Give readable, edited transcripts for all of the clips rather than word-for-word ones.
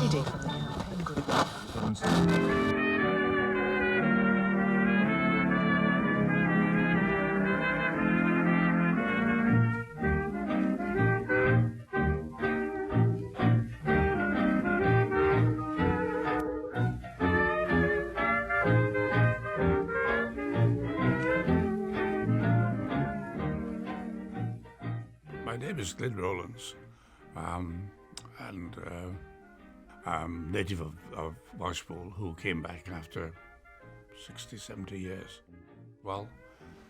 Friday from the campaign group. My name is Glyn Rowlands, and I'm native of Washpool, who came back after 60, 70 years. Well,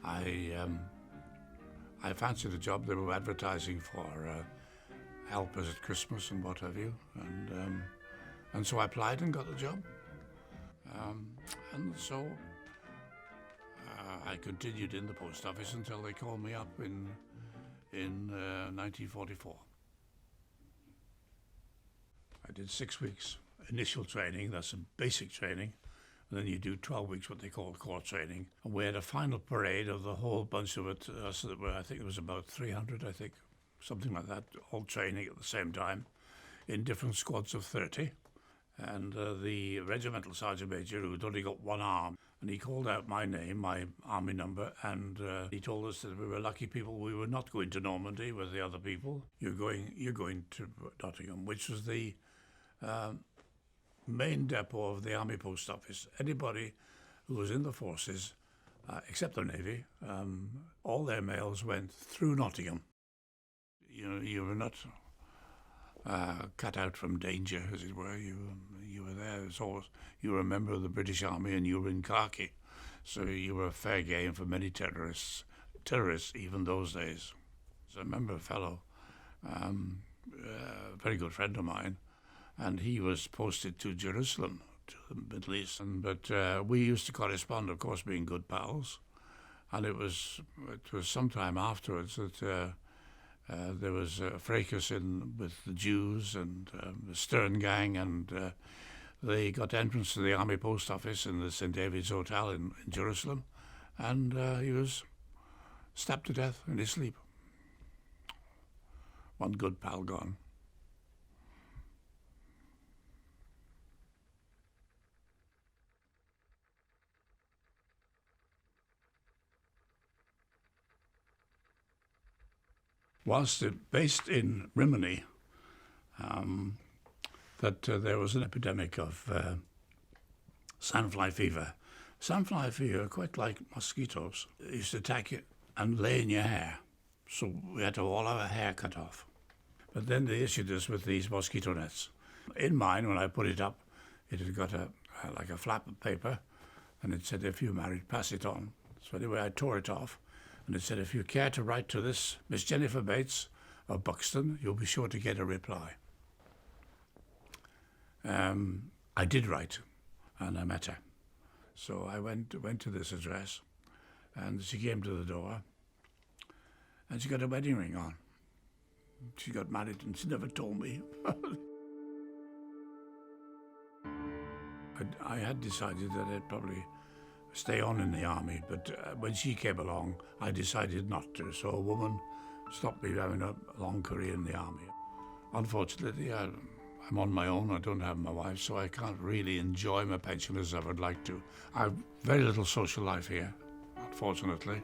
I fancied a job. They were advertising for helpers at Christmas and what have you, and so I applied and got the job. And so I continued in the post office until they called me up in 1944. I did 6 weeks initial training, that's a basic training, and then you do 12 weeks what they call core training. And we had a final parade of the whole bunch of it, so that I think there was about 300, something like that, all training at the same time in different squads of 30. And the regimental sergeant major, who'd only got one arm, and he called out my name, my army number, and he told us that we were lucky people. We were not going to Normandy with the other people. You're going to Nottingham, which was the main depot of the Army Post Office. Anybody who was in the forces, except the Navy, all their mails went through Nottingham. You were not cut out from danger, as it were. You were there. It's always, you were a member of the British Army and you were in khaki, so you were fair game for many terrorists even those days. So I remember a fellow, a very good friend of mine, and he was posted to Jerusalem, to the Middle East. But we used to correspond, of course, being good pals, and it was some time afterwards that there was a fracas with the Jews and the Stern gang, and they got entrance to the Army Post Office in the St. David's Hotel in Jerusalem, and he was stabbed to death in his sleep. One good pal gone. Whilst based in Rimini, there was an epidemic of sandfly fever. Sandfly fever, quite like mosquitoes, used to attack you and lay in your hair. So we had to have all our hair cut off. But then they issued us with these mosquito nets. In mine, when I put it up, it had got like a flap of paper, and it said, "If you're married, pass it on." So anyway, I tore it off. And it said, "If you care to write to this Miss Jennifer Bates of Buxton, you'll be sure to get a reply." I did write, and I met her. So I went to this address, and she came to the door, and she got a wedding ring on. She got married, and she never told me. I had decided that I'd probably stay on in the army, but when she came along, I decided not to. So a woman stopped me having a long career in the army. Unfortunately, I'm on my own. I don't have my wife, so I can't really enjoy my pension as I would like to. I have very little social life here, unfortunately.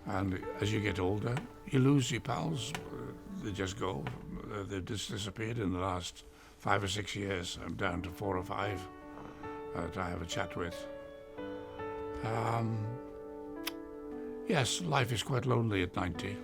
And as you get older, you lose your pals. They just go. They've just disappeared in the last 5 or 6 years. I'm down to 4 or 5 that I have a chat with. Yes, life is quite lonely at 90.